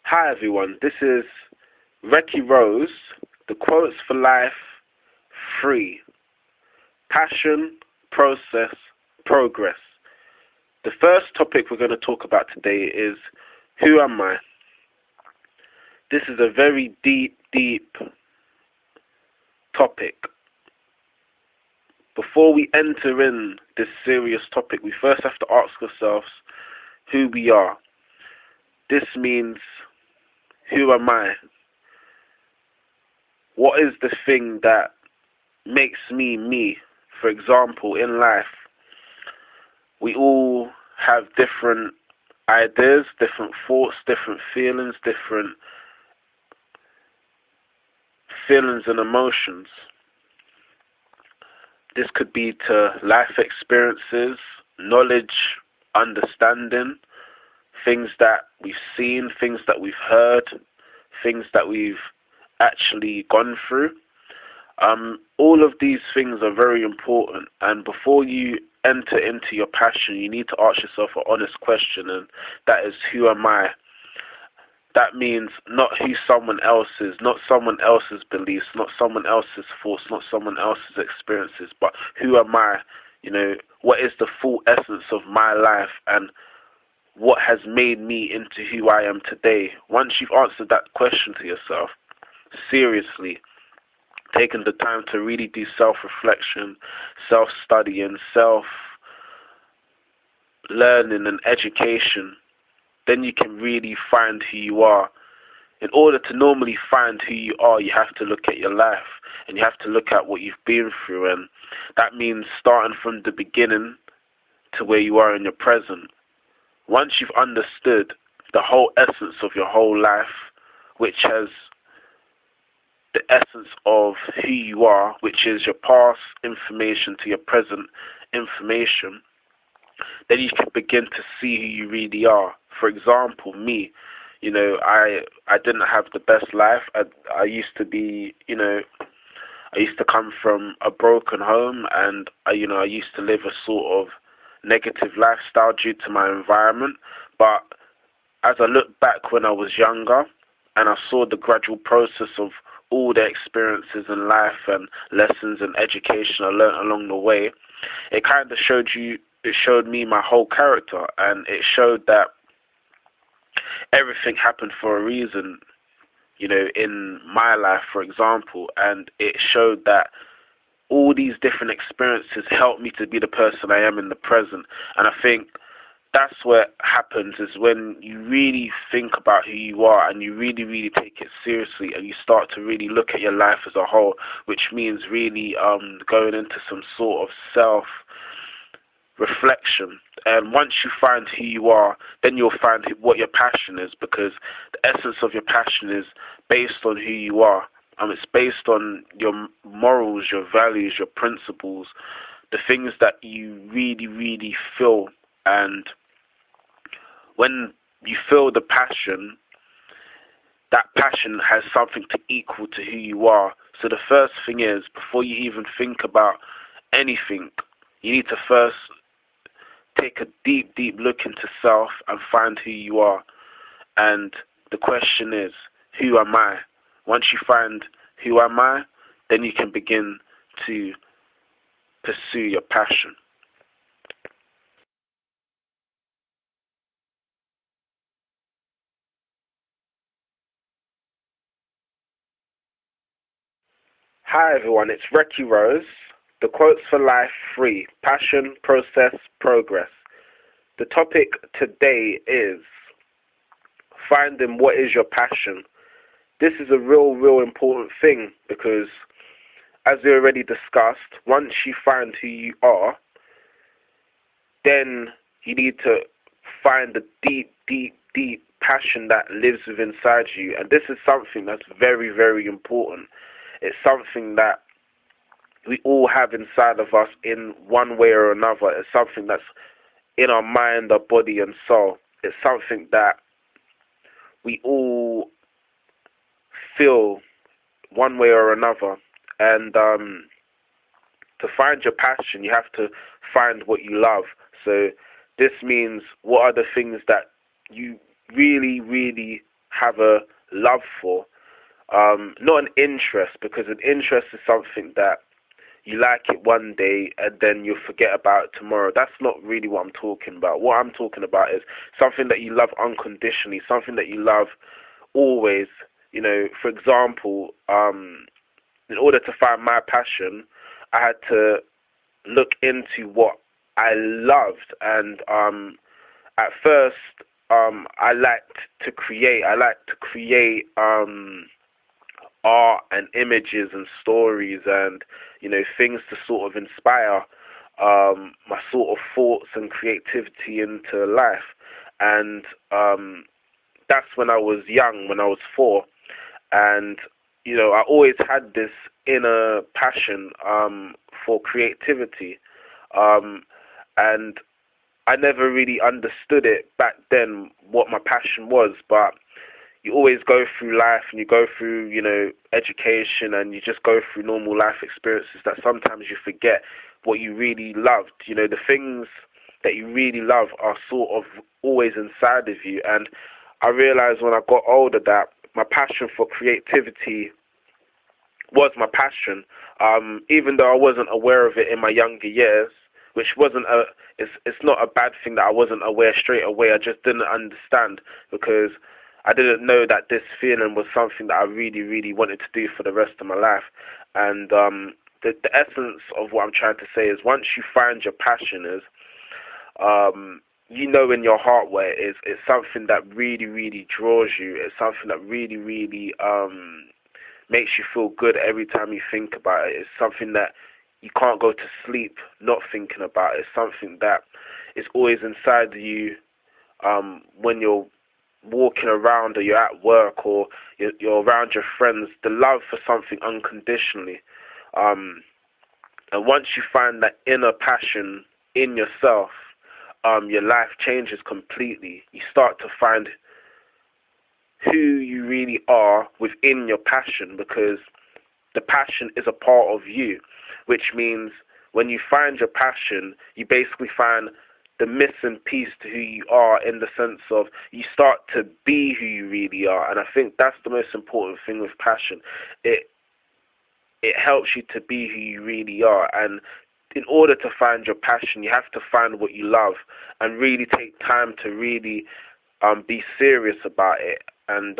Hi everyone, this is Recky Rose, the Quotes for Life 3, Passion, Process, Progress. The first topic we're going to talk about today is, who am I? This is a very deep topic. Before we enter in this serious topic, we first have to ask ourselves who we are. This means, who am I? What is the thing that makes me me? For example, in life, we all have different ideas, different thoughts, different feelings and emotions. This could be to life experiences, knowledge, understanding, things that we've seen, things that we've heard, things that we've actually gone through. All of these things are very important, and before you enter into your passion, you need to ask yourself an honest question, and that is, who am I? That means not who someone else is, not someone else's beliefs, not someone else's thoughts, not someone else's experiences, but who am I? What is the full essence of my life, and what has made me into who I am today? Once you've answered that question to yourself, seriously, taking the time to really do self-reflection, self-studying, self-learning and education, then you can really find who you are. In order to normally find who you are, you have to look at your life, and you have to look at what you've been through, and that means starting from the beginning to where you are in your present. Once you've understood the whole essence of your whole life, which has the essence of who you are, which is your past information to your present information, then you can begin to see who you really are. For example, me, I didn't have the best life. I used to be, I used to come from a broken home, and I used to live a sort of negative lifestyle due to my environment. But as I look back when I was younger, and I saw the gradual process of all the experiences in life and lessons and education I learned along the way, it kind of showed me my whole character, and it showed that everything happened for a reason, in my life, for example, and it showed that all these different experiences helped me to be the person I am in the present. And I think that's what happens, is when you really think about who you are and you really take it seriously, and you start to really look at your life as a whole, which means really going into some sort of self-reflection. And once you find who you are, then you'll find what your passion is, because the essence of your passion is based on who you are. It's based on your morals, your values, your principles, the things that you really feel. And when you feel the passion, that passion has something to equal to who you are. So the first thing is, before you even think about anything, you need to first take a deep look into self and find who you are. And the question is, who am I? Once you find who am I, then you can begin to pursue your passion. Hi everyone, it's Recky Rose, the Quotes for Life 3, Passion, Process, Progress. The topic today is finding what is your passion. This is a real important thing, because as we already discussed, once you find who you are, then you need to find the deep passion that lives within inside you. And this is something that's very important. It's something that we all have inside of us in one way or another. It's something that's in our mind, our body and soul. It's something that we all feel one way or another. And to find your passion, you have to find what you love. So this means, what are the things that you really have a love for. Not an interest, because an interest is something that you like it one day and then you'll forget about it tomorrow. That's not really what I'm talking about. What I'm talking about is something that you love unconditionally, something that you love always. You know, for example, in order to find my passion, I had to look into what I loved. And at first, I liked to create. I liked to create art and images and stories and, you know, things to sort of inspire my sort of thoughts and creativity into life. And that's when I was young, when I was 4. And, you know, I always had this inner passion for creativity. And I never really understood it back then, what my passion was. But you always go through life and you go through, you know, education, and you just go through normal life experiences that sometimes you forget what you really loved. You know, the things that you really love are sort of always inside of you. And I realized when I got older that my passion for creativity was my passion, even though I wasn't aware of it in my younger years, which wasn't it's not a bad thing that I wasn't aware straight away. I just didn't understand, because I didn't know that this feeling was something that I really, really wanted to do for the rest of my life. And the essence of what I'm trying to say is, once you find your passion is, you know in your heart where it is, it's something that really, really draws you. It's something that really, really makes you feel good every time you think about it. It's something that you can't go to sleep not thinking about. It's something that is always inside you when you're walking around, or you're at work, or you're around your friends. The love for something unconditionally. And once you find that inner passion in yourself, your life changes completely. You start to find who you really are within your passion, because the passion is a part of you, which means when you find your passion, you basically find the missing piece to who you are, in the sense of you start to be who you really are. And I think that's the most important thing with passion. It helps you to be who you really are. And in order to find your passion, you have to find what you love and really take time to really be serious about it. And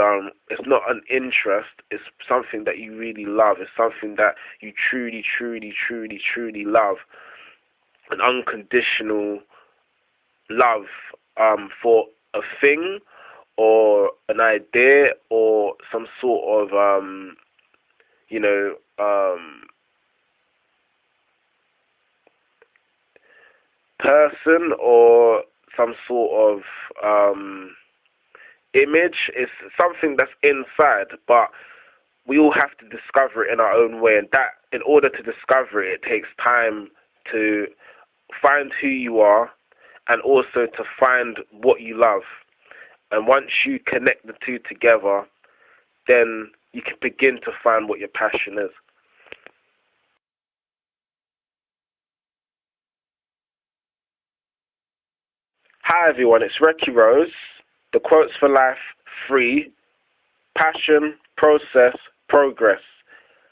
it's not an interest, it's something that you really love. It's something that you truly, truly, truly, truly love. An unconditional love for a thing or an idea or some sort of person or some sort of image. Is something that's inside, but we all have to discover it in our own way. And that, in order to discover it, it takes time to find who you are, and also to find what you love. And once you connect the two together, then you can begin to find what your passion is. Hi everyone, it's Ricky Rose. The Quotes for Life 3, Passion, Process, Progress.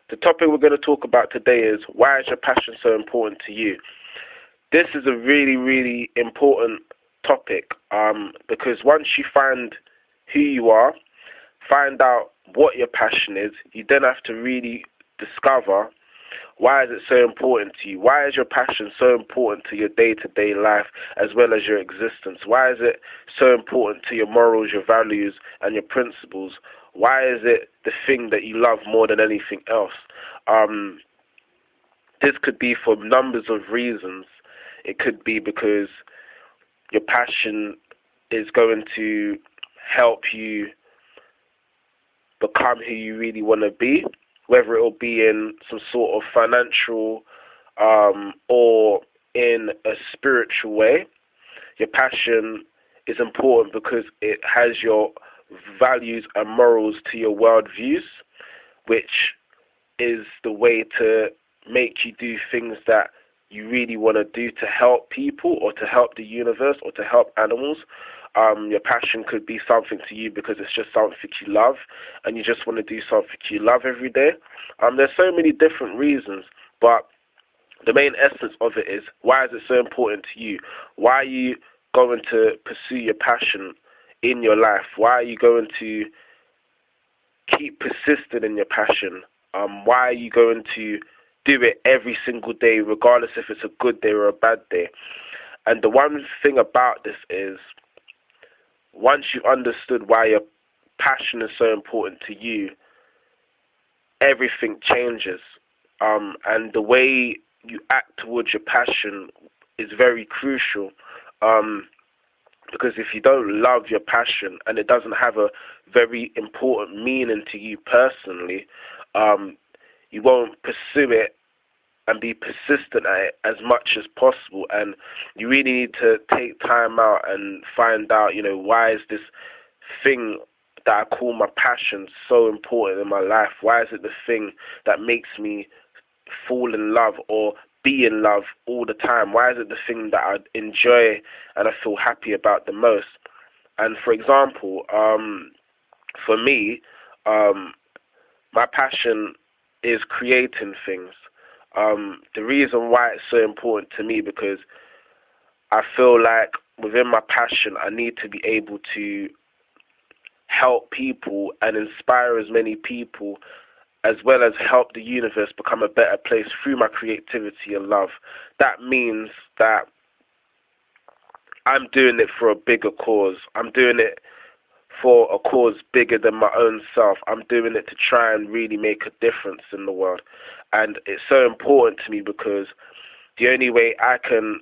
The topic we're going to talk about today is, why is your passion so important to you? This is a really, really important topic, because once you find who you are, find out what your passion is, you then have to really discover, why is it so important to you? Why is your passion so important to your day-to-day life as well as your existence? Why is it so important to your morals, your values, and your principles? Why is it the thing that you love more than anything else? This could be for numbers of reasons. It could be because your passion is going to help you become who you really want to be, whether it will be in some sort of financial or in a spiritual way. Your passion is important because it has your values and morals to your worldviews, which is the way to make you do things that you really want to do to help people or to help the universe or to help animals. Your passion could be something to you because it's just something you love, and you just want to do something you love every day. There's so many different reasons, but the main essence of it is, why is it so important to you? Why are you going to pursue your passion in your life? Why are you going to keep persistent in your passion? Why are you going to do it every single day, regardless if it's a good day or a bad day? And the one thing about this is, once you've understood why your passion is so important to you, everything changes. And the way you act towards your passion is very crucial. Because if you don't love your passion and it doesn't have a very important meaning to you personally, you won't pursue it and be persistent at it as much as possible. And you really need to take time out and find out, why is this thing that I call my passion so important in my life? Why is it the thing that makes me fall in love or be in love all the time? Why is it the thing that I enjoy and I feel happy about the most? And for example, for me, my passion is creating things. The reason why it's so important to me, because I feel like within my passion I need to be able to help people and inspire as many people, as well as help the universe become a better place through my creativity and love. That means that I'm doing it for a bigger cause. I'm doing it for a cause bigger than my own self. I'm doing it to try and really make a difference in the world. And it's so important to me because the only way I can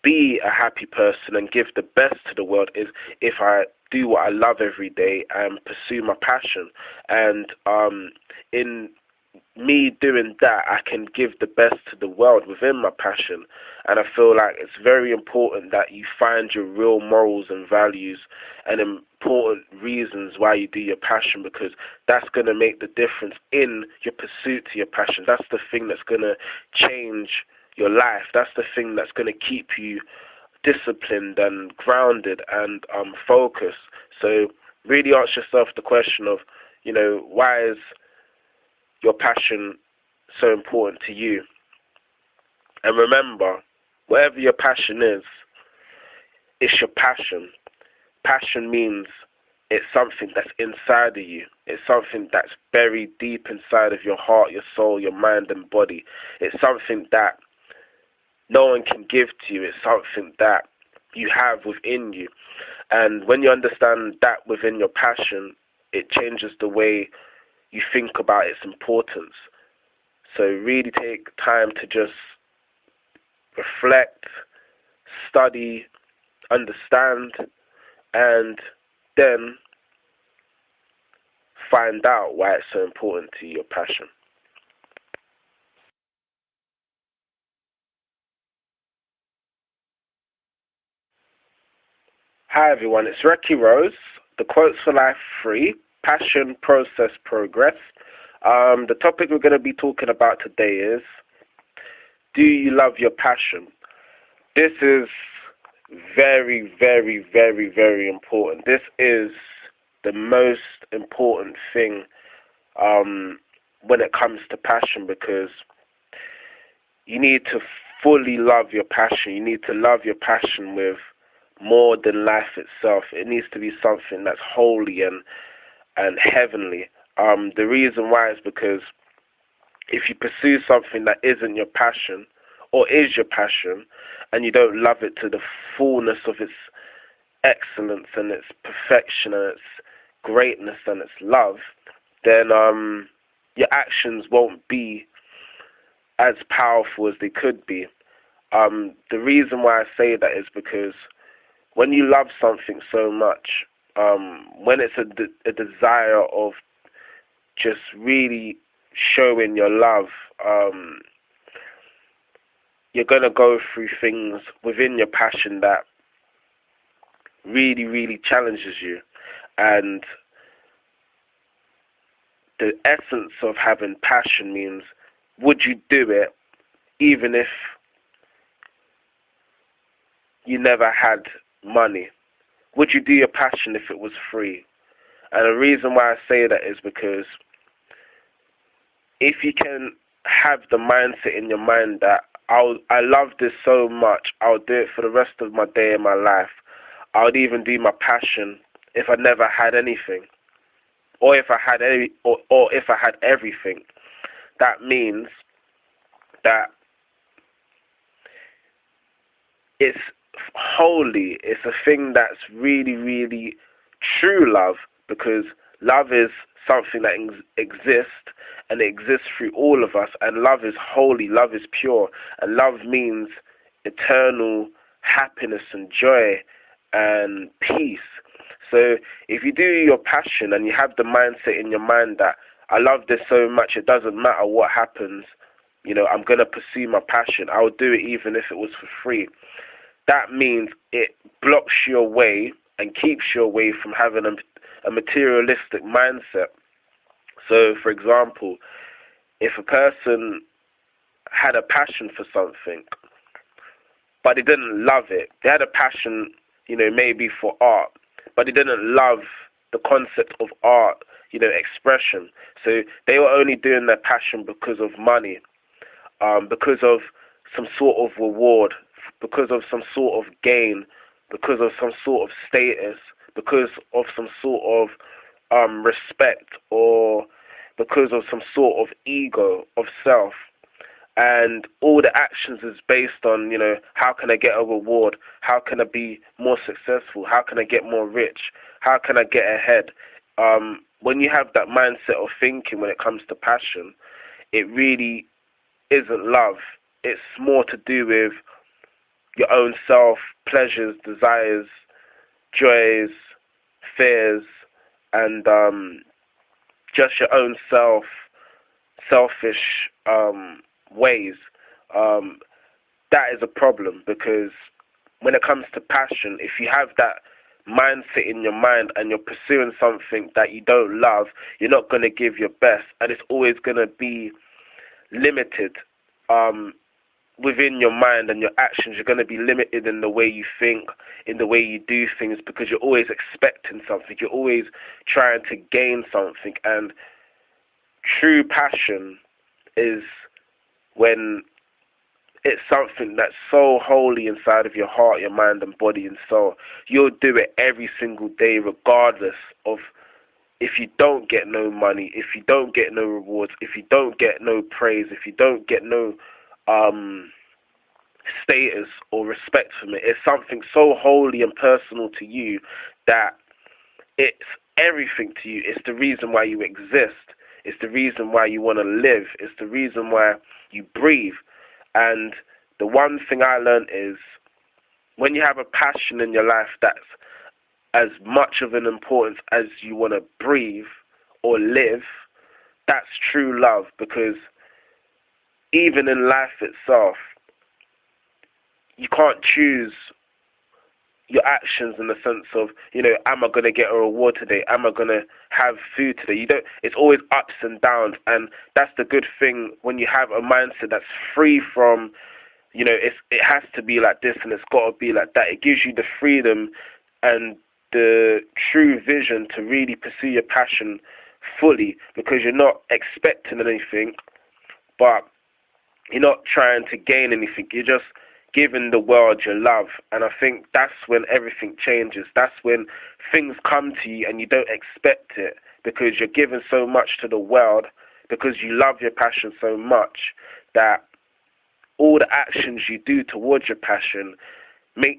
be a happy person and give the best to the world is if I do what I love every day and pursue my passion. And in me doing that, I can give the best to the world within my passion. And I feel like it's very important that you find your real morals and values and important reasons why you do your passion, because that's going to make the difference in your pursuit to your passion. That's the thing that's going to change your life. That's the thing that's going to keep you disciplined and grounded and focused. So really ask yourself the question of, why is your passion so important to you? And remember, whatever your passion is, it's your passion. Passion means it's something that's inside of you. It's something that's buried deep inside of your heart, your soul, your mind and body. It's something that no one can give to you. It's something that you have within you. And when you understand that within your passion, it changes the way you think about its importance. So really take time to just reflect, study, understand, and then find out why it's so important to your passion. Hi everyone, it's Ricky Rose. The Quotes for Life 3, Passion, Process, Progress. The topic we're going to be talking about today is, do you love your passion? This is very, very, very, very important. This is the most important thing when it comes to passion, because you need to fully love your passion. You need to love your passion with more than life itself. It needs to be something that's holy and heavenly. The reason why is because if you pursue something that isn't your passion, or is your passion, and you don't love it to the fullness of its excellence and its perfection and its greatness and its love, then your actions won't be as powerful as they could be. The reason why I say that is because when you love something so much, when it's a desire of just really showing your love, you're going to go through things within your passion that really, really challenges you. And the essence of having passion means, would you do it even if you never had money? would you do your passion if it was free? And the reason why I say that is because if you can have the mindset in your mind that I love this so much, I'll do it for the rest of my day and my life. I would even do my passion if I never had anything, or if I had or if I had everything. That means that it's holy. It's a thing that's really, really true love, because love is something that exists, and it exists through all of us, and love is holy, love is pure, and love means eternal happiness and joy and peace. So if you do your passion and you have the mindset in your mind that I love this so much, it doesn't matter what happens, I'm going to pursue my passion, I would do it even if it was for free. That means it blocks you away and keeps you away from having a materialistic mindset. So, for example, if a person had a passion for something, but they didn't love it, they had a passion, maybe for art, but they didn't love the concept of art, expression. So they were only doing their passion because of money, because of some sort of reward, because of some sort of gain, because of some sort of status, because of some sort of respect, or because of some sort of ego of self. And all the actions is based on, how can I get a reward? How can I be more successful? How can I get more rich? How can I get ahead? When you have that mindset of thinking when it comes to passion, it really isn't love. It's more to do with your own self, pleasures, desires, joys, fears, and just your own selfish ways. That is a problem, because when it comes to passion, if you have that mindset in your mind and you're pursuing something that you don't love, you're not going to give your best, and it's always going to be limited within your mind and your actions. You're going to be limited in the way you think, in the way you do things, because you're always expecting something. You're always trying to gain something. And true passion is when it's something that's so holy inside of your heart, your mind and body and soul. You'll do it every single day, regardless of if you don't get no money, if you don't get no rewards, if you don't get no praise, if you don't get no status or respect from it. It's something so holy and personal to you that it's everything to you. It's the reason why you exist. It's the reason why you want to live. It's the reason why you breathe. And the one thing I learned is when you have a passion in your life that's as much of an importance as you want to breathe or live, that's true love. Because even in life itself, you can't choose your actions in the sense of, am I going to get a reward today? Am I going to have food today? It's always ups and downs. And that's the good thing when you have a mindset that's free from, it has to be like this and it's got to be like that. It gives you the freedom and the true vision to really pursue your passion fully, because you're not expecting anything, but you're not trying to gain anything. You're just giving the world your love. And I think that's when everything changes. That's when things come to you and you don't expect it, because you're giving so much to the world, because you love your passion so much that all the actions you do towards your passion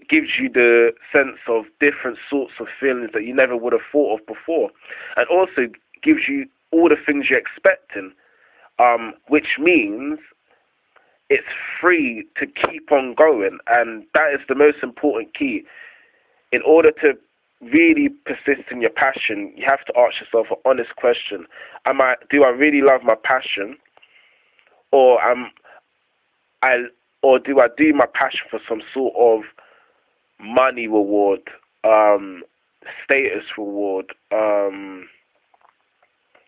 gives you the sense of different sorts of feelings that you never would have thought of before, and also gives you all the things you're expecting, which means it's free to keep on going. And that is the most important key. In order to really persist in your passion, you have to ask yourself an honest question. Do I really love my passion? Or do I do my passion for some sort of money reward, status reward,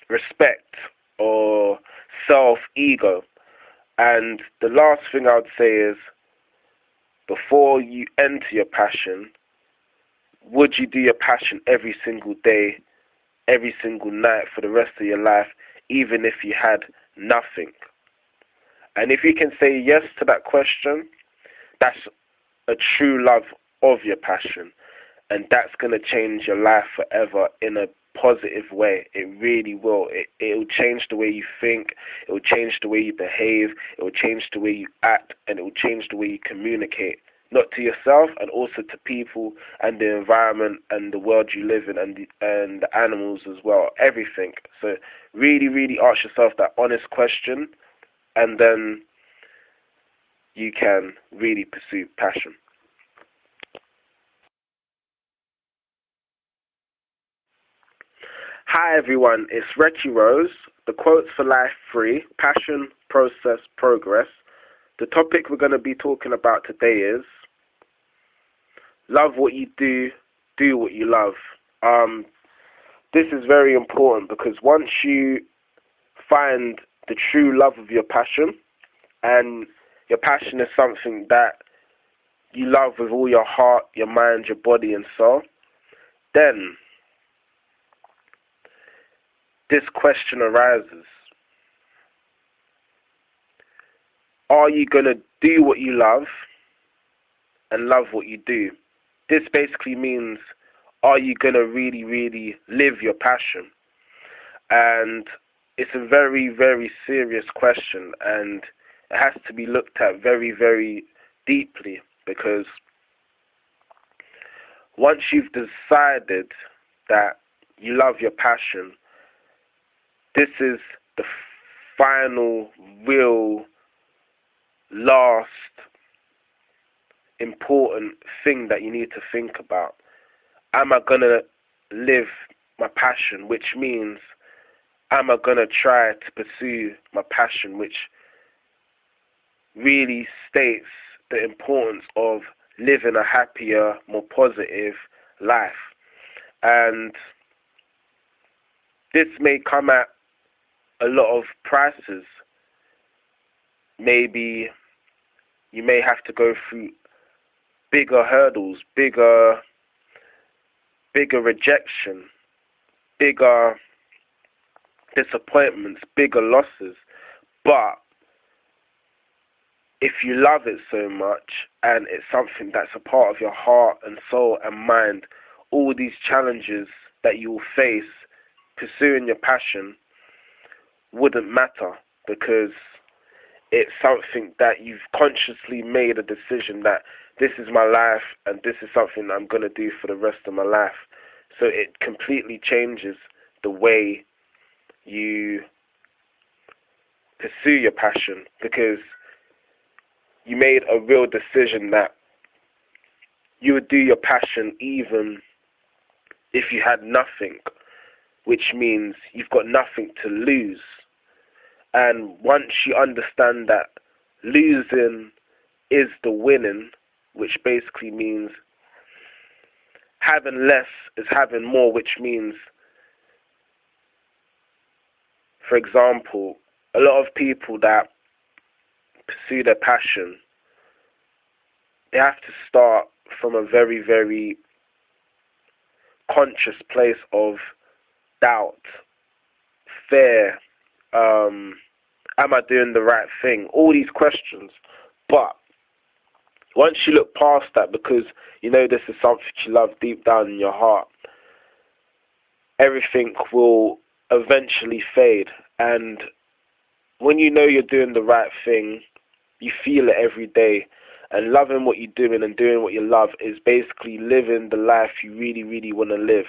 respect, or self-ego? And the last thing I would say is, before you enter your passion, would you do your passion every single day, every single night for the rest of your life, even if you had nothing? And if you can say yes to that question, that's a true love of your passion. And that's going to change your life forever in a positive way. It really will. It will change the way you think. It will change the way you behave. It will change the way you act. And it will change the way you communicate. Not to yourself, and also to people and the environment and the world you live in, and the animals as well, everything. So really, really ask yourself that honest question, and then you can really pursue passion. Hi everyone, it's Reggie Rose. The quotes for life 3, passion, process, progress. The topic we're going to be talking about today is love what you do, do what you love. This is very important because once you find the true love of your passion, and your passion is something that you love with all your heart, your mind, your body and soul, then this question arises. Are you going to do what you love and love what you do? This basically means, are you going to really, really live your passion? And it's a very, very serious question, and it has to be looked at very, very deeply, because once you've decided that you love your passion, this is the final, real, last important thing that you need to think about. Am I going to live my passion, which means am I going to try to pursue my passion, which really states the importance of living a happier, more positive life. And this may come at a lot of prices. Maybe you may have to go through bigger hurdles, bigger rejection, bigger disappointments, bigger losses. But if you love it so much, and it's something that's a part of your heart and soul and mind, all these challenges that you will face pursuing your passion wouldn't matter, because it's something that you've consciously made a decision that this is my life and this is something I'm going to do for the rest of my life. So it completely changes the way you pursue your passion, because you made a real decision that you would do your passion even if you had nothing, which means you've got nothing to lose. And once you understand that losing is the winning, which basically means having less is having more, which means, for example, a lot of people that pursue their passion, they have to start from a very, very conscious place of doubt, fear, am I doing the right thing? All these questions. But once you look past that, because you know this is something you love deep down in your heart, everything will eventually fade. And when you know you're doing the right thing, you feel it every day. And loving what you're doing and doing what you love is basically living the life you really, really want to live.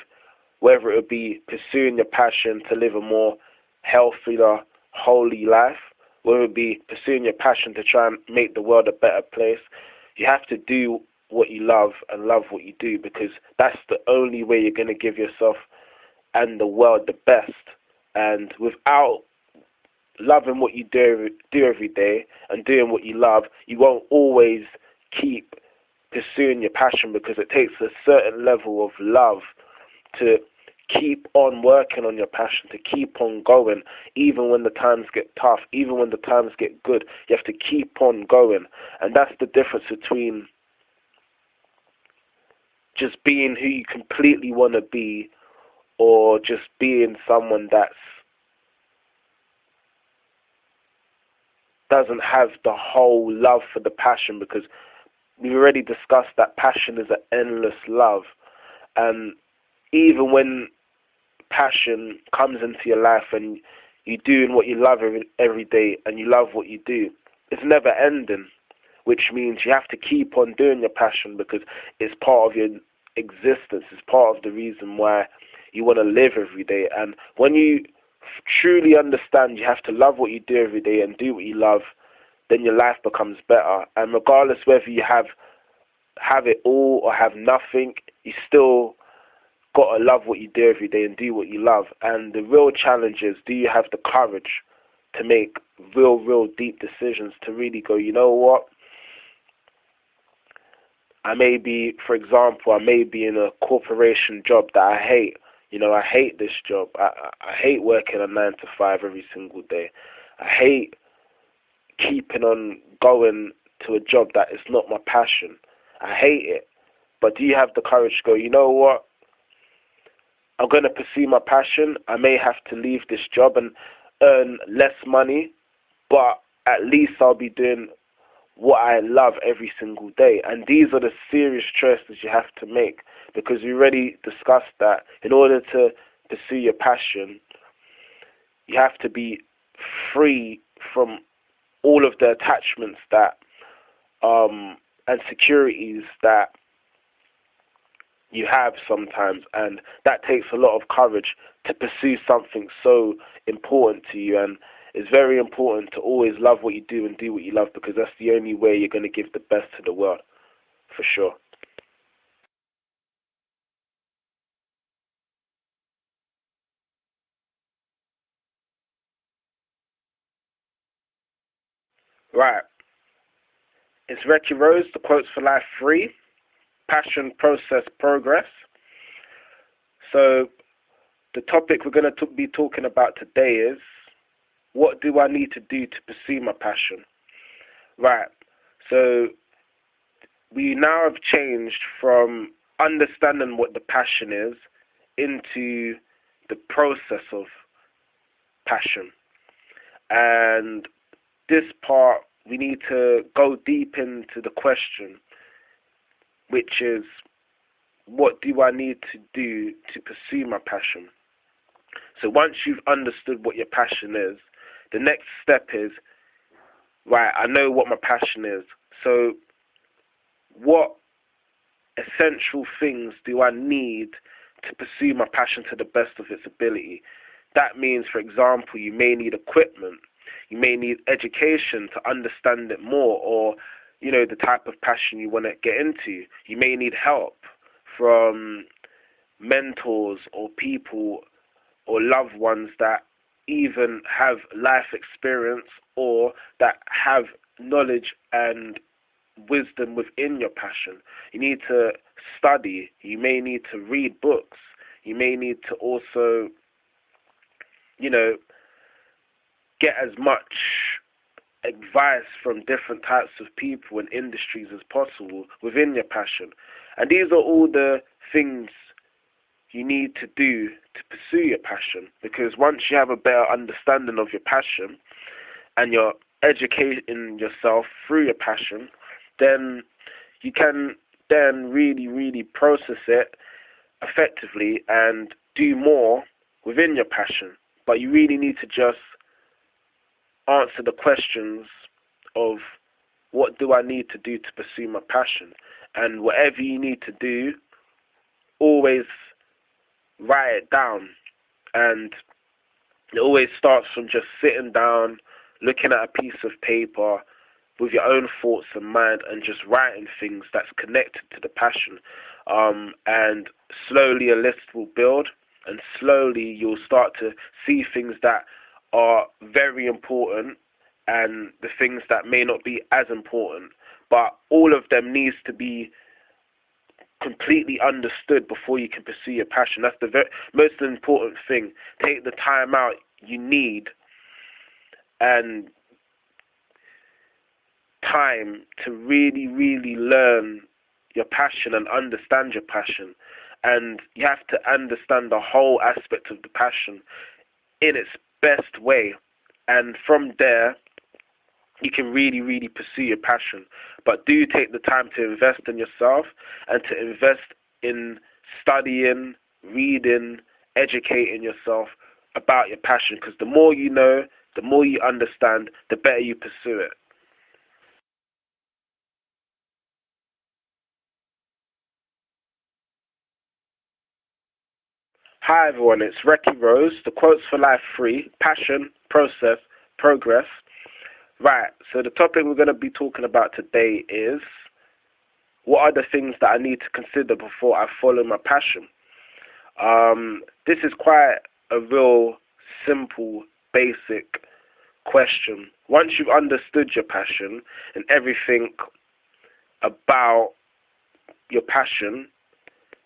Whether it be pursuing your passion to live a more healthier, holy life, whether it be pursuing your passion to try and make the world a better place, you have to do what you love and love what you do, because that's the only way you're going to give yourself and the world the best. And without loving what you do every day and doing what you love, you won't always keep pursuing your passion, because it takes a certain level of love to keep on working on your passion, to keep on going, even when the times get tough, even when the times get good. You have to keep on going. And that's the difference between just being who you completely want to be, or just being someone that doesn't have the whole love for the passion, because we've already discussed that passion is an endless love. And even when passion comes into your life and you're doing what you love every day and you love what you do, it's never ending, which means you have to keep on doing your passion because it's part of your existence. It's part of the reason why you want to live every day. And when you truly understand you have to love what you do every day and do what you love, then your life becomes better. And regardless whether you have it all or have nothing, you still got to love what you do every day and do what you love. And the real challenge is, do you have the courage to make real deep decisions, to really go, you know what, I may be in a corporation job that I hate. I hate this job. I hate working a 9 to 5 every single day. I hate keeping on going to a job that is not my passion. I hate it. But do you have the courage to go, you know what, I'm going to pursue my passion. I may have to leave this job and earn less money, but at least I'll be doing what I love every single day. And these are the serious choices you have to make, because we already discussed that in order to pursue your passion, you have to be free from all of the attachments that and securities that you have sometimes, and that takes a lot of courage to pursue something so important to you. And it's very important to always love what you do and do what you love, because that's the only way you're going to give the best to the world, for sure. Right. It's Ricky Rose, the Quotes for Life 3, Passion, Process, Progress. So the topic we're going to be talking about today is, what do I need to do to pursue my passion? Right. So we now have changed from understanding what the passion is into the process of passion. And this part, we need to go deep into the question, which is, what do I need to do to pursue my passion? So once you've understood what your passion is, the next step is, right, I know what my passion is. So what essential things do I need to pursue my passion to the best of its ability? That means, for example, you may need equipment. You may need education to understand it more, or, the type of passion you want to get into. You may need help from mentors or people or loved ones that even have life experience or that have knowledge and wisdom within your passion. You need to study. You may need to read books. You may need to also, get as much advice from different types of people and industries as possible within your passion. And these are all the things you need to do to pursue your passion, because once you have a better understanding of your passion and you're educating yourself through your passion, then you can then really process it effectively and do more within your passion. But you really need to just answer the questions of, what do I need to do to pursue my passion? And whatever you need to do, always write it down. And it always starts from just sitting down, looking at a piece of paper with your own thoughts in mind, and just writing things that's connected to the passion. And slowly a list will build, and slowly you'll start to see things that are very important and the things that may not be as important. But all of them needs to be completely understood before you can pursue your passion. That's the most important thing. Take the time out you need and time to really learn your passion and understand your passion. And you have to understand the whole aspect of the passion in its best way. And from there, you can really, really pursue your passion. But do take the time to invest in yourself and to invest in studying, reading, educating yourself about your passion. Because the more you know, the more you understand, the better you pursue it. Hi everyone, it's Recky Rose, the Quotes for Life 3, Passion, Process, Progress. Right, so the topic we're going to be talking about today is, what are the things that I need to consider before I follow my passion? This is quite a real simple, basic question. Once you've understood your passion and everything about your passion,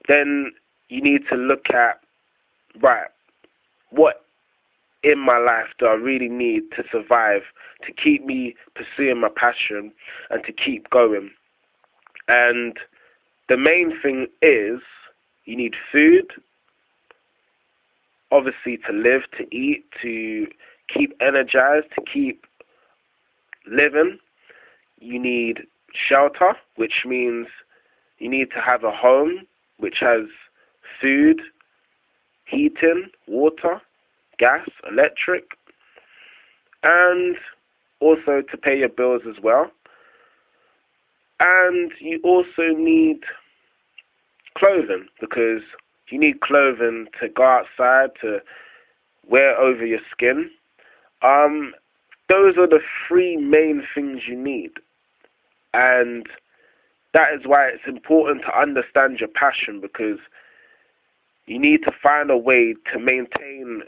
then you need to look at, right, what in my life do I really need to survive, to keep me pursuing my passion and to keep going? And the main thing is, you need food, obviously to live, to eat, to keep energized, to keep living. You need shelter, which means you need to have a home which has food, heating, water, gas, electric, and also to pay your bills as well. And you also need clothing, because you need clothing to go outside, to wear over your skin. Those are the three main things you need. And that is why it's important to understand your passion, because you need to find a way to maintain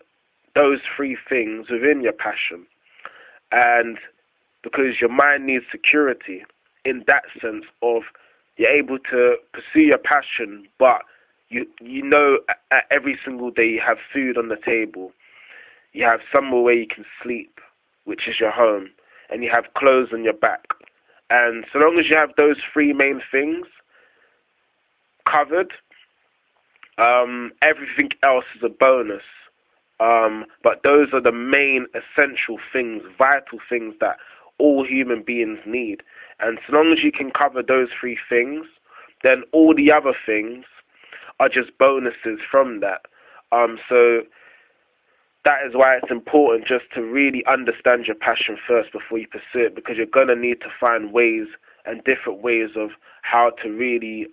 those three things within your passion. And because your mind needs security in that sense of, you're able to pursue your passion, but you know at every single day you have food on the table, you have somewhere where you can sleep, which is your home, and you have clothes on your back. And so long as you have those three main things covered, everything else is a bonus. But those are the main essential things, vital things that all human beings need. And so long as you can cover those three things, then all the other things are just bonuses from that. So that is why it's important just to really understand your passion first before you pursue it, because you're going to need to find ways and different ways of how to really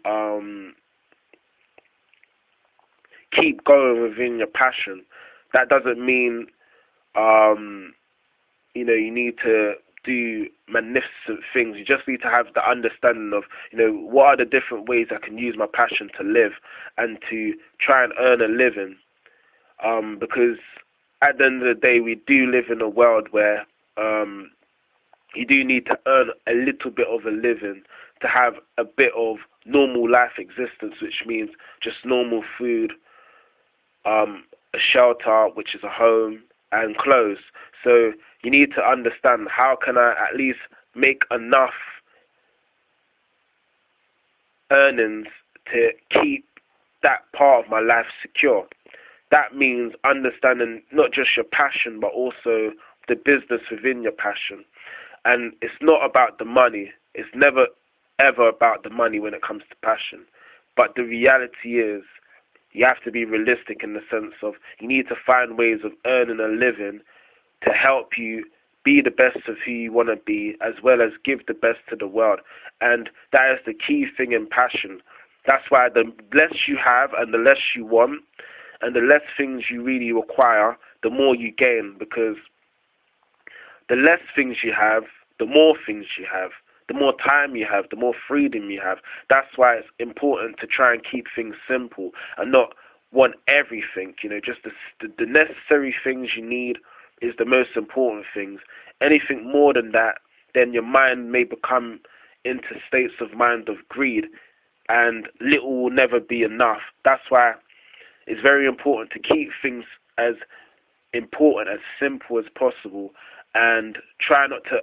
keep going within your passion. That doesn't mean, you need to do magnificent things. You just need to have the understanding of, what are the different ways I can use my passion to live and to try and earn a living. Because at the end of the day, we do live in a world where you do need to earn a little bit of a living to have a bit of normal life existence, which means just normal food, a shelter, which is a home, and clothes. So you need to understand, how can I at least make enough earnings to keep that part of my life secure? That means understanding not just your passion, but also the business within your passion. And it's not about the money. It's never, ever about the money when it comes to passion. But the reality is, you have to be realistic in the sense of, you need to find ways of earning a living to help you be the best of who you want to be, as well as give the best to the world. And that is the key thing in passion. That's why the less you have and the less you want, and the less things you really require, the more you gain. Because the less things you have, the more things you have. The more time you have, the more freedom you have. That's why it's important to try and keep things simple and not want everything. Just the necessary things you need is the most important things. Anything more than that, then your mind may become into states of mind of greed, and little will never be enough. That's why it's very important to keep things as important, as simple as possible, and try not to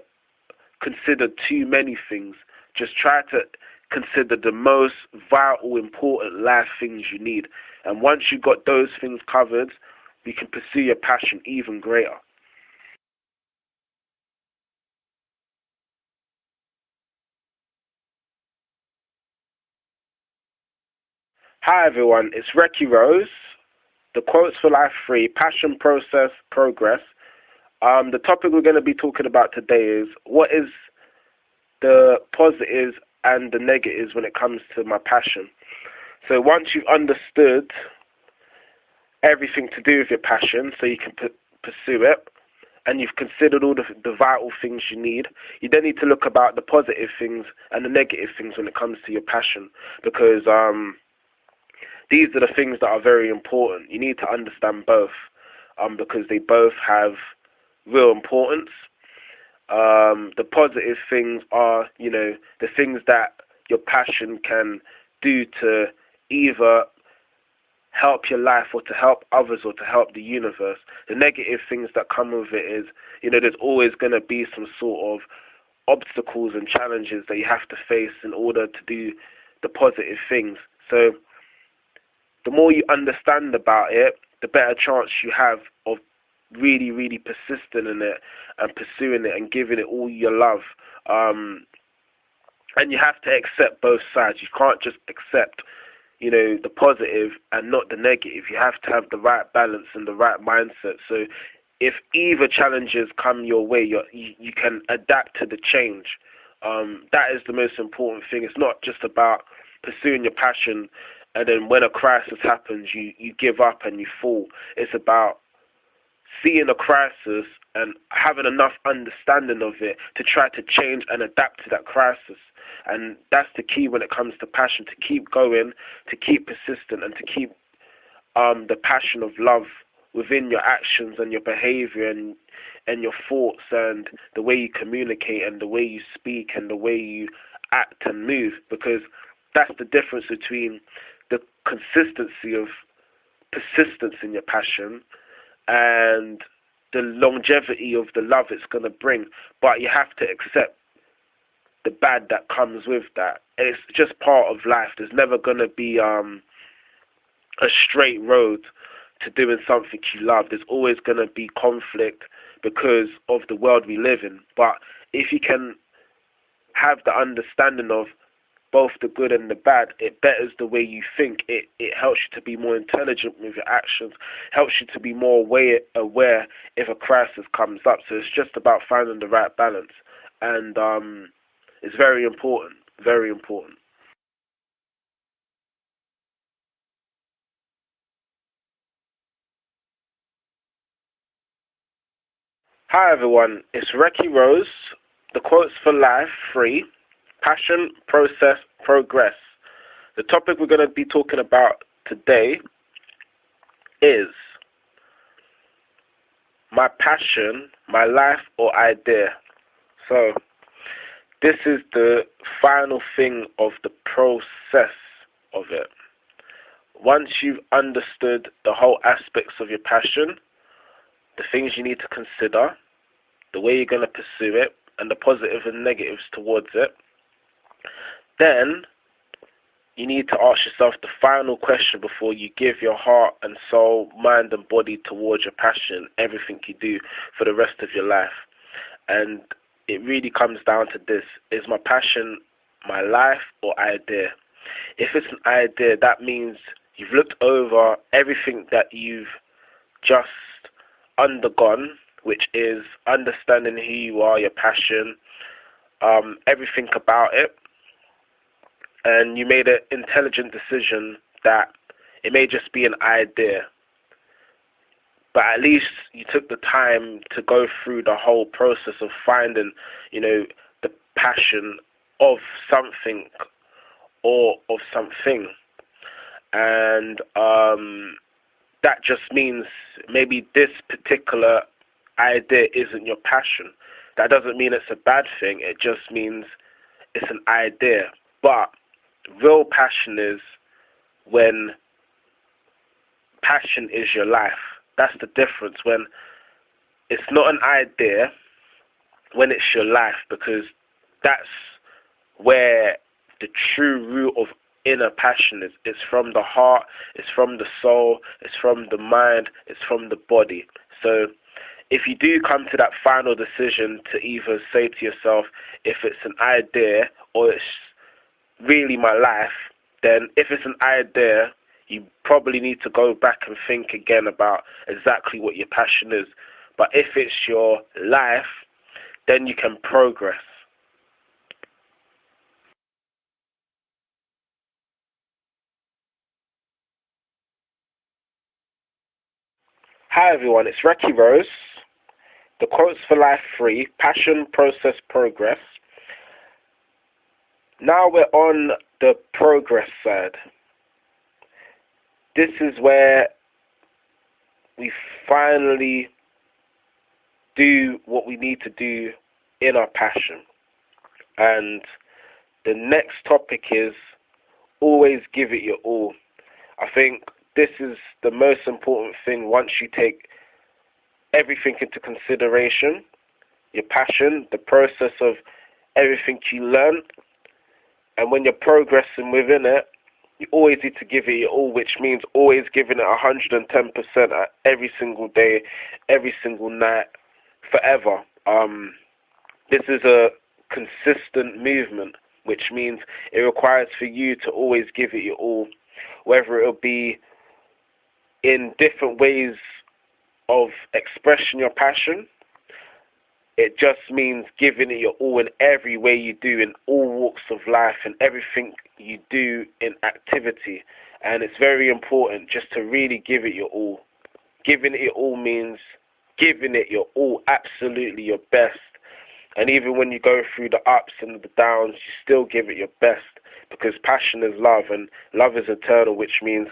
consider too many things. Just try to considered the most vital, important life things you need. And once you've got those things covered, you can pursue your passion even greater. Hi everyone, it's Recky Rose. The Quotes for Life 3, Passion, Process, Progress. The topic we're going to be talking about today is what is the positives and the negatives when it comes to my passion. So once you've understood everything to do with your passion so you can pursue it, and you've considered all the vital things you need, you then need to look about the positive things and the negative things when it comes to your passion, because these are the things that are very important. You need to understand both, because they both have real importance. The positive things are, the things that your passion can do to either help your life or to help others or to help the universe. The negative things that come with it is, there's always going to be some sort of obstacles and challenges that you have to face in order to do the positive things. So the more you understand about it, the better chance you have of really, really persisting in it and pursuing it and giving it all your love. And you have to accept both sides. You can't just accept, the positive and not the negative. You have to have the right balance and the right mindset. So if either challenges come your way, you can adapt to the change. That is the most important thing. It's not just about pursuing your passion and then when a crisis happens, you give up and you fall. It's about seeing a crisis and having enough understanding of it to try to change and adapt to that crisis. And that's the key when it comes to passion, to keep going, to keep persistent, and to keep the passion of love within your actions and your behavior and your thoughts and the way you communicate and the way you speak and the way you act and move, because that's the difference between the consistency of persistence in your passion and the longevity of the love it's going to bring. But you have to accept the bad that comes with that. It's just part of life. There's never going to be a straight road to doing something you love. There's always going to be conflict because of the world we live in. But if you can have the understanding of both the good and the bad, it betters the way you think. It helps you to be more intelligent with your actions, helps you to be more aware if a crisis comes up. So it's just about finding the right balance. And it's very important, very important. Hi everyone, it's Recky Rose, the Quotes for Life 3, Passion, Process, Progress. The topic we're going to be talking about today is my passion, my life or idea. So this is the final thing of the process of it. Once you've understood the whole aspects of your passion, the things you need to consider, the way you're going to pursue it, and the positives and negatives towards it, then you need to ask yourself the final question before you give your heart and soul, mind and body towards your passion, everything you do for the rest of your life. And it really comes down to this: is my passion my life or idea? If it's an idea, that means you've looked over everything that you've just undergone, which is understanding who you are, your passion, everything about it, and you made an intelligent decision that it may just be an idea, but at least you took the time to go through the whole process of finding, the passion of something or of something. And that just means maybe this particular idea isn't your passion. That doesn't mean it's a bad thing. It just means it's an idea. But real passion is when passion is your life. That's the difference. When it's not an idea, when it's your life, because that's where the true root of inner passion is. It's from the heart, it's from the soul, it's from the mind, it's from the body. So if you do come to that final decision to either say to yourself if it's an idea or it's really my life, then if it's an idea, you probably need to go back and think again about exactly what your passion is. But if it's your life, then you can progress. Hi everyone, it's Ricky Rose. The Quotes for Life 3, Passion, Process, Progress. Now we're on the progress side. This is where we finally do what we need to do in our passion. And the next topic is always give it your all. I think this is the most important thing once you take everything into consideration, your passion, the process of everything you learn, and when you're progressing within it, you always need to give it your all, which means always giving it 110% at every single day, every single night, forever. This is a consistent movement, which means it requires for you to always give it your all, whether it'll be in different ways of expressing your passion. It just means giving it your all in every way you do, in all walks of life, and everything you do in activity. And it's very important just to really give it your all. Giving it your all means giving it your all, absolutely your best. And even when you go through the ups and the downs, you still give it your best, because passion is love, and love is eternal, which means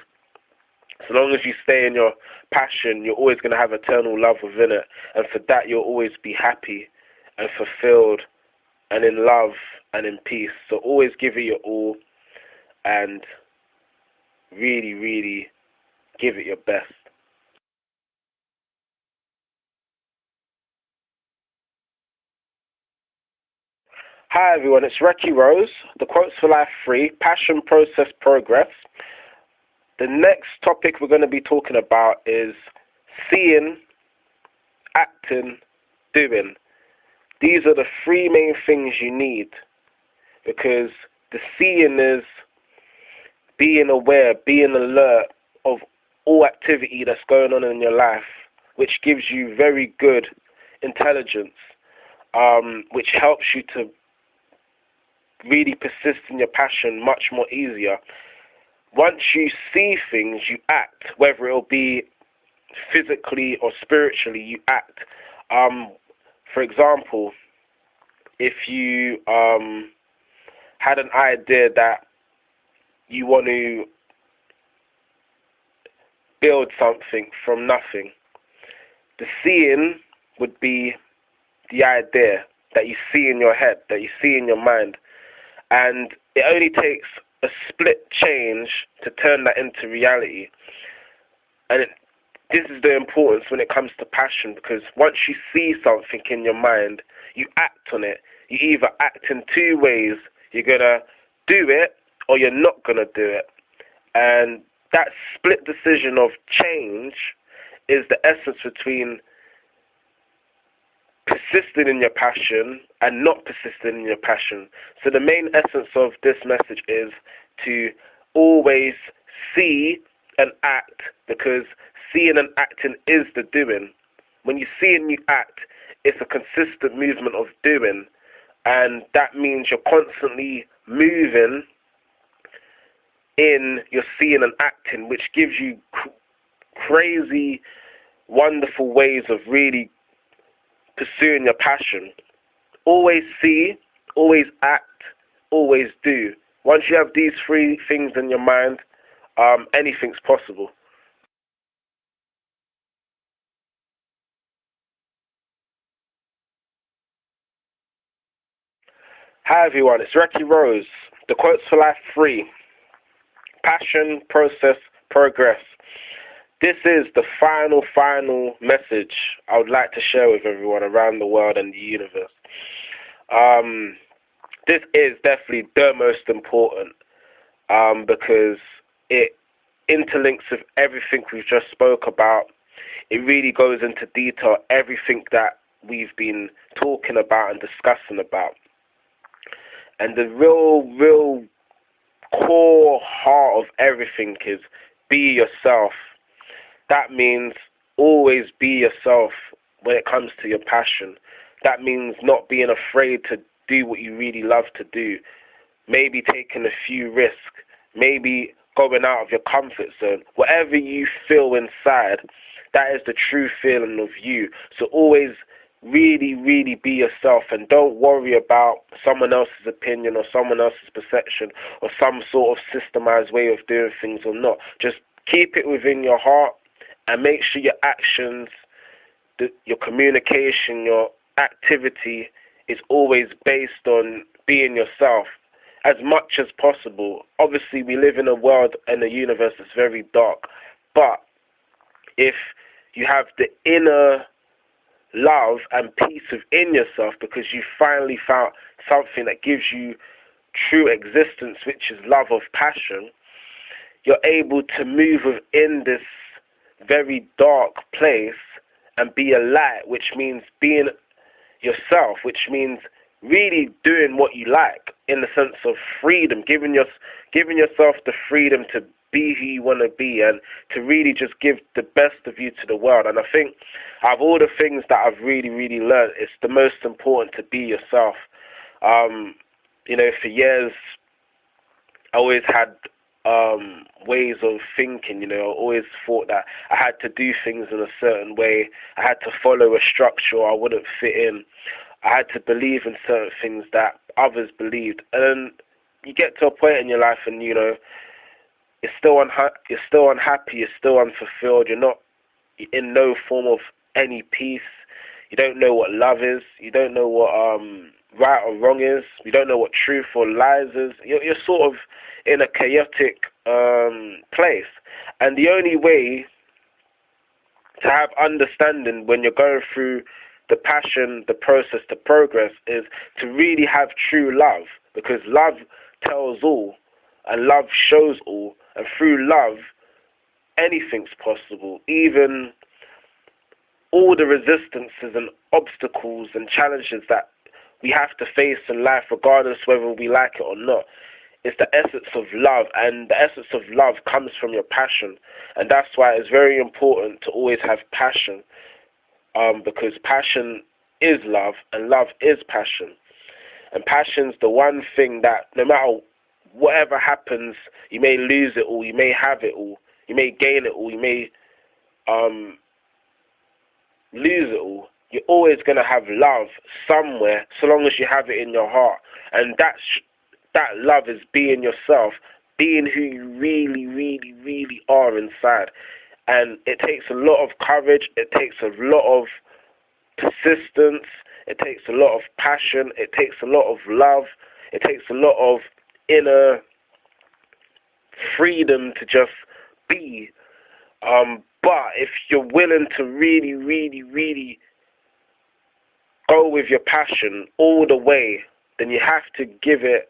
so long as you stay in your passion, you're always going to have eternal love within it. And for that, you'll always be happy and fulfilled and in love and in peace. So always give it your all and really, really give it your best. Hi everyone, it's Ricky Rose, the Quotes for Life 3, Passion, Process, Progress. The next topic we're going to be talking about is seeing, acting, doing. These are the three main things you need, because the seeing is being aware, being alert of all activity that's going on in your life, which gives you very good intelligence, which helps you to really persist in your passion much more easier. Once you see things, you act, whether it'll be physically or spiritually, you act. For example, if you had an idea that you want to build something from nothing, the seeing would be the idea that you see in your head, that you see in your mind. And it only takes a split change to turn that into reality. And this is the importance when it comes to passion, because once you see something in your mind, you act on it. You either act in two ways. You're going to do it or you're not going to do it. And that split decision of change is the essence between persisting in your passion and not persisting in your passion. So the main essence of this message is to always see and act, because seeing and acting is the doing. When you see and you act, it's a consistent movement of doing, and that means you're constantly moving in your seeing and acting, which gives you crazy, wonderful ways of really pursuing your passion. Always see, always act, always do. Once you have these three things in your mind, anything's possible. Hi everyone, it's Ricky Rose, the Quotes for Life 3, Passion, Process, Progress. This is the final message I would like to share with everyone around the world and the universe. this is definitely the most important, because it interlinks with everything we've just spoke about. It really goes into detail everything that we've been talking about and discussing about. And the real core heart of everything is be yourself. That means always be yourself when it comes to your passion. That means not being afraid to do what you really love to do. Maybe taking a few risks. Maybe going out of your comfort zone. Whatever you feel inside, that is the true feeling of you. So always really be yourself, and don't worry about someone else's opinion or someone else's perception or some sort of systemized way of doing things or not. Just keep it within your heart and make sure your actions, your communication, your activity is always based on being yourself as much as possible. Obviously, we live in a world and a universe that's very dark, but if you have the inner love and peace within yourself because you finally found something that gives you true existence, which is love of passion, you're able to move within this very dark place and be a light, which means being yourself, which means really doing what you like in the sense of freedom, giving yourself the freedom to be who you want to be and to really just give the best of you to the world. And I think out of all the things that I've really learned, it's the most important to be yourself. For years I always had ways of thinking, I always thought that I had to do things in a certain way. I had to follow a structure or I wouldn't fit in. I had to believe in certain things that others believed. And then you get to a point in your life and, you're still unhappy, you're still unfulfilled, you're not in no form of any peace. You don't know what love is. You don't know what right or wrong is. You don't know what truth or lies is. You're sort of in a chaotic place. And the only way to have understanding when you're going through the passion, the process, the progress, is to really have true love, because love tells all and love shows all, and through love anything's possible, even all the resistances and obstacles and challenges that we have to face in life, regardless whether we like it or not. It's the essence of love, and the essence of love comes from your passion, and that's why it's very important to always have passion, because passion is love and love is passion. And passion's the one thing that no matter whatever happens, you may lose it all, you may have it all, you may gain it all, you may lose it all, you're always going to have love somewhere, so long as you have it in your heart. And that love is being yourself, being who you really are inside. And it takes a lot of courage, it takes a lot of persistence, it takes a lot of passion, it takes a lot of love, it takes a lot of inner freedom to just be. But if you're willing to really go with your passion all the way, then you have to give it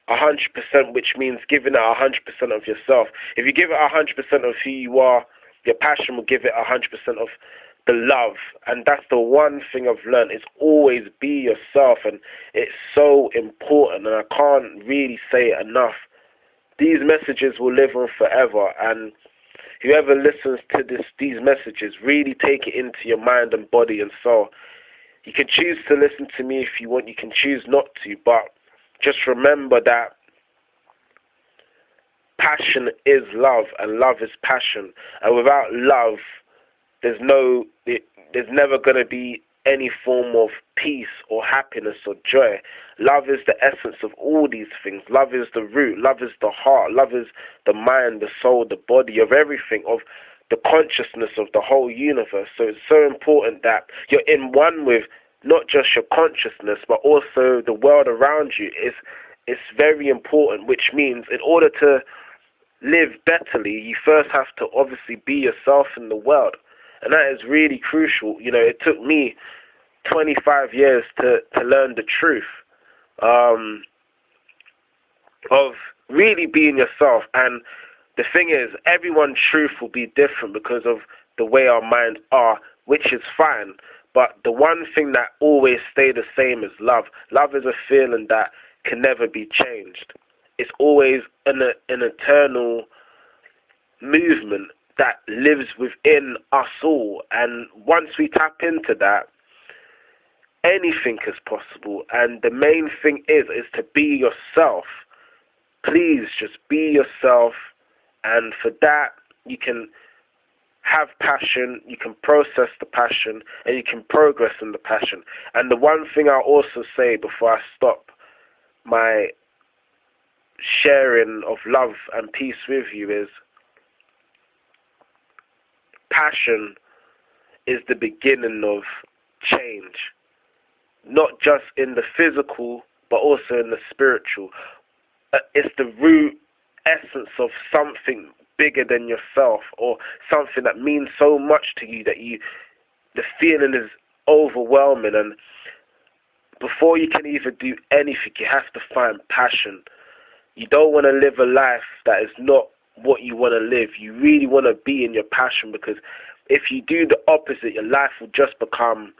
100%, which means giving it 100% of yourself. If you give it 100% of who you are, your passion will give it 100% of the love. And that's the one thing I've learned, is always be yourself. And it's so important, and I can't really say it enough. These messages will live on forever, and whoever listens to these messages, really take it into your mind and body and soul. You can choose to listen to me if you want, you can choose not to, but just remember that passion is love and love is passion. And without love, there's never going to be any form of peace or happiness or joy. Love is the essence of all these things. Love is the root. Love is the heart. Love is the mind, the soul, the body, of everything, of the consciousness of the whole universe. So it's so important that you're in one with not just your consciousness, but also the world around you. It's very important, which means in order to live betterly, you first have to obviously be yourself in the world. And that is really crucial. It took me 25 years to learn the truth. of really being yourself. And the thing is, everyone's truth will be different because of the way our minds are, which is fine. But the one thing that always stay the same is love. Love is a feeling that can never be changed. It's always an eternal movement that lives within us all. And once we tap into that, anything is possible. And the main thing is to be yourself. Please just be yourself. And for that, you can have passion, you can process the passion, and you can progress in the passion. And the one thing I'll also say before I stop my sharing of love and peace with you is, passion is the beginning of change, not just in the physical, but also in the spiritual. It's the root essence of something bigger than yourself, or something that means so much to you that the feeling is overwhelming. And before you can even do anything, you have to find passion. You don't want to live a life that is not what you want to live. You really want to be in your passion, because if you do the opposite, your life will just become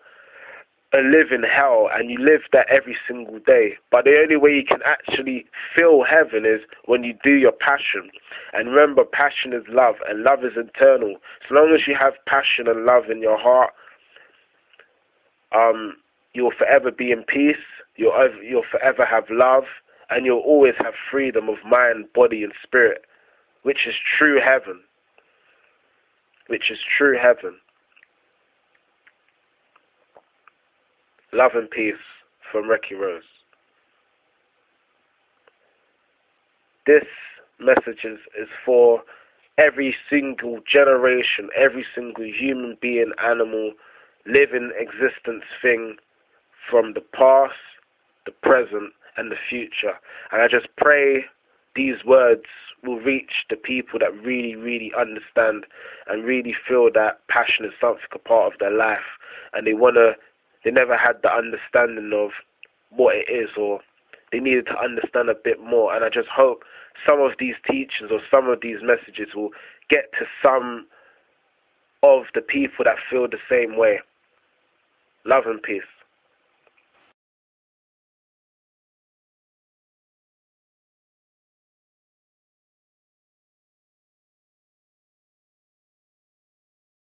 a living hell, and you live that every single day. But the only way you can actually feel heaven is when you do your passion. And remember, passion is love, and love is eternal. So long as you have passion and love in your heart, you'll forever be in peace, you'll forever have love, and you'll always have freedom of mind, body, and spirit, which is true heaven. Which is true heaven. Love and peace from Ricky Rose. This message is for every single generation, every single human being, animal, living existence thing, from the past, the present, and the future. And I just pray these words will reach the people that really, really understand and really feel that passion is something a part of their life, and they never had the understanding of what it is, or they needed to understand a bit more. And I just hope some of these teachings or some of these messages will get to some of the people that feel the same way. Love and peace.